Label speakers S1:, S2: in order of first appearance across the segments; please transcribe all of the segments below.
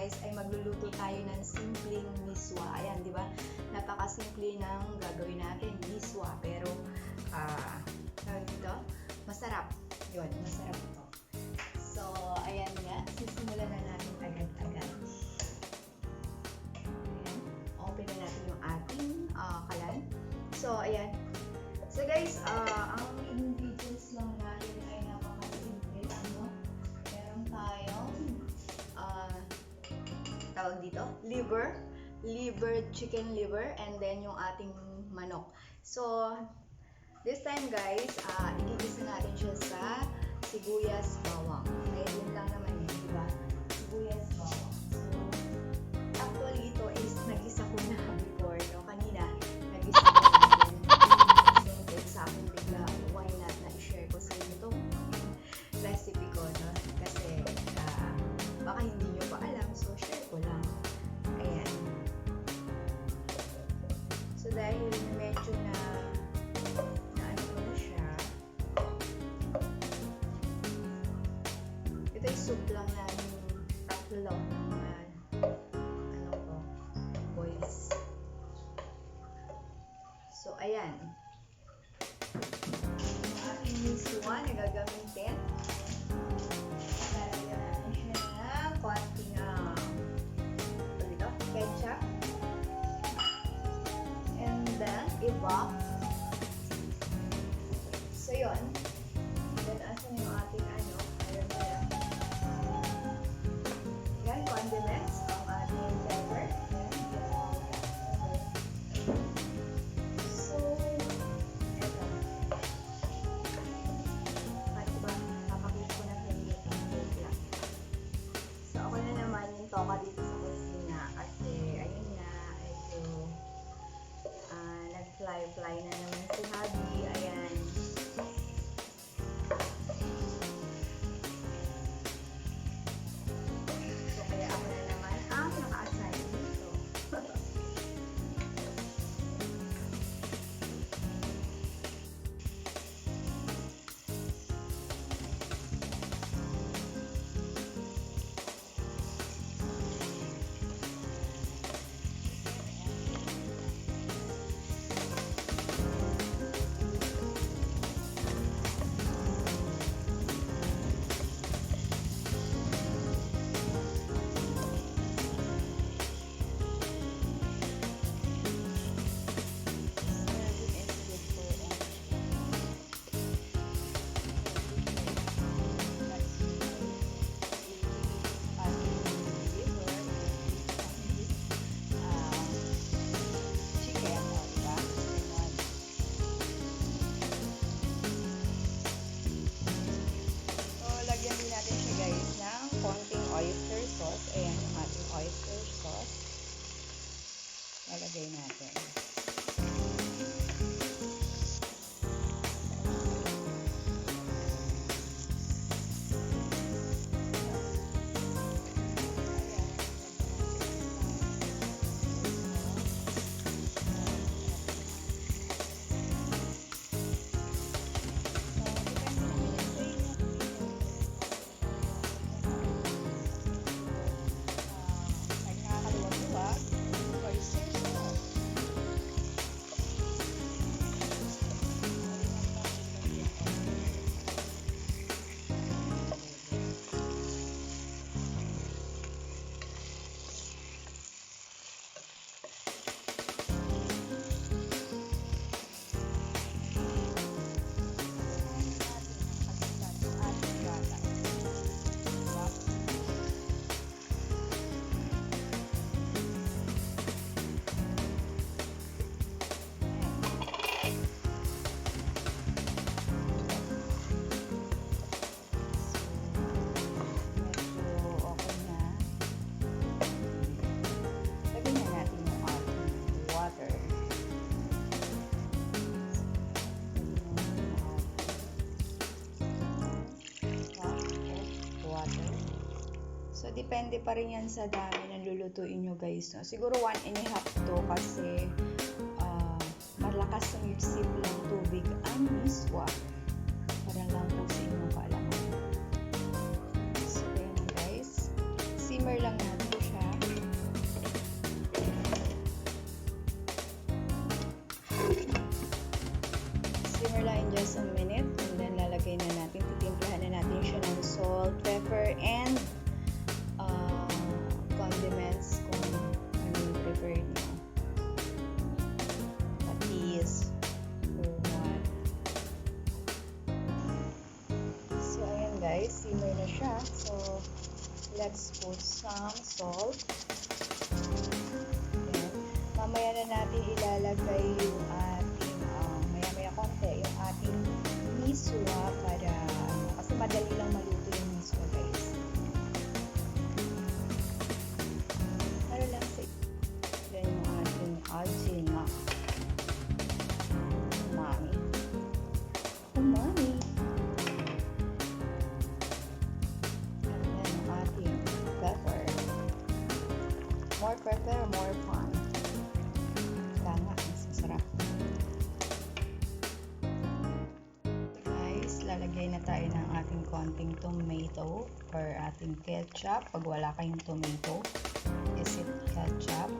S1: guys ay magluluto tayo ng simpleng MiSwa. Ayan, di ba? Napakasimple ng gagawin natin, MiSwa. Pero, dito, masarap. Yun, masarap ito. So, ayan nga. Sisimulan na natin agad-agad. Ayan. Open na natin yung ating kalan. So, ayan. So, guys, ang ingredients lang natin ay napakasimple. Meron tayong tawag dito, chicken liver, and then yung ating manok. So, this time guys, igigisa natin siya sa sibuyas bawang. Kaya yun lang naman yun, diba? Sibuyas bawang. So, actually, ito is nagisa ko na before, no? Kanina, nagisa ko na yun. Sa akin bigla, why not na i-share ko sa inyo itong recipe ko, no? Kasi, baka hindi nyo pa alam, so share ko lang. Ayan. So, dahil medyo na ano ko na siya, ito ay soup lang namin tatlo ano ko, boys. So, ayan. Yung ating MiSwa na gagamitin. Lalagyan natin siya ng konting ketchup. And then, evap. So, yun. Then, asan yung ating ayun pala. Yan, condiments. Ang ating pepper. Yan, so, eto. At diba, papakita ko na sa inyo itong cake lang. So, ako na naman yung toka dito sa kusina kasi, ayun nga, ito, nag-fly na naman si Habi. Ayan. So, kaya ako na naman ang naka-assign dito. Oyster sauce. Ayan yung ating oyster sauce. Lalagay natin. So, depende pa rin yan sa dami na lulutuin nyo guys. No? Siguro 1.5 to kasi malakas ang sip ng tubig ang MiSwa. Para lang po sa inyong kaalaman. So, yan guys. Simmer lang natin siya. guys, simmer na siya. So, let's put some salt. Ayan. Mamaya na natin ilalagay yung ating, maya-maya konti, yung ating MiSwa para, kasi madali lang maluto yung MiSwa guys. Para lang sa yan yung ating algina. Umami. More pepper, more fun. Tama, mas masarap. Guys, lalagay na tayo ng ating konting tomato or ating ketchup. Pag wala kayong tomato, is it ketchup?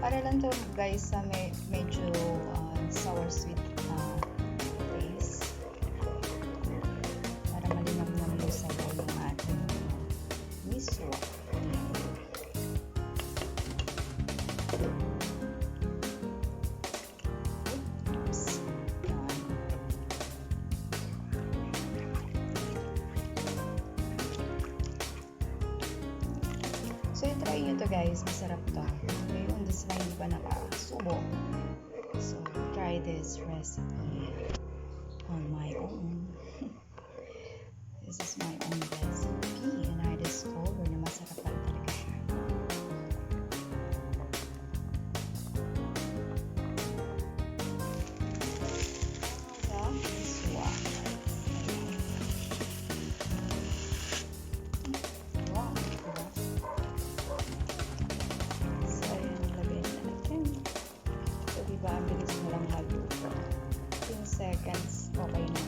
S1: Para lang to guys sa medyo sour sweet taste. Para malinamnam yung sabaw ng ating MiSwa. Oops. So, try nyo to guys. Masarap to. Ngayon, this na hindi pa nakasubo. So, try this recipe on my own. This is my own recipe and I discovered na masarap pala talaga siya. MiSwa. Wow, diba? So, ayan, nilagay na natin. So, diba, ang bilis mo lang haluto. 10 seconds, okay na.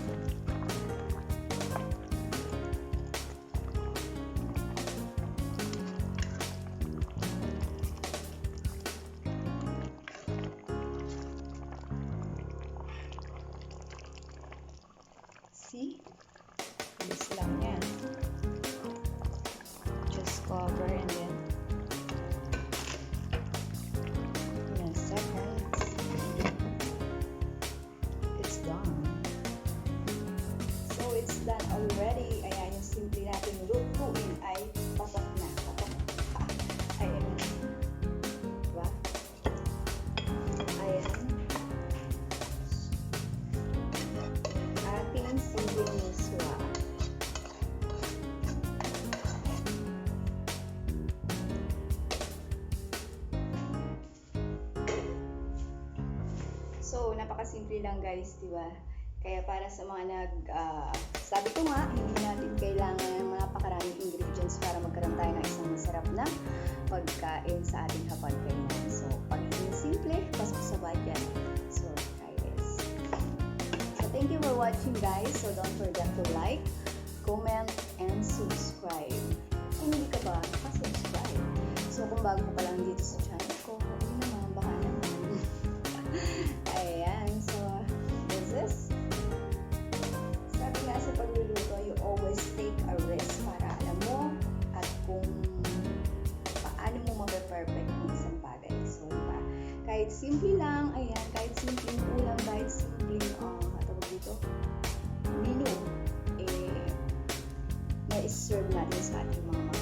S1: See? Bilis lang yan. Just cover and then in seconds it's done. So it's done already. Ayan, yung simple natin lutuin ay patok na. Patok. Ayan. Diba? Ayan. Ating simple MiSwa. So, napakasimple lang guys, di ba? Kaya para sa mga sabi ko nga, hindi natin kailangan ng napakaraming ingredients para magkaroon tayo ng isang masarap na pagkain sa ating hapagkainan. So, pagiging simple, pasok sa budget. So, try this. So, thank you for watching guys. So, don't forget to like, comment, and subscribe. Kung hindi ka ba, subscribe. So, kung bago ka pa lang dito sa channel ko, yun naman, baka naman. Ayan, so, this is, sabi nga sa pagluluto, you always take a risk para alam mo at kung paano mo mape-perfect ang isang bagay. So, diba? Kahit simple lang, ayan, kahit simpleng ulam, kahit simpleng, tawag dito, menu, na-serve natin sa ating mga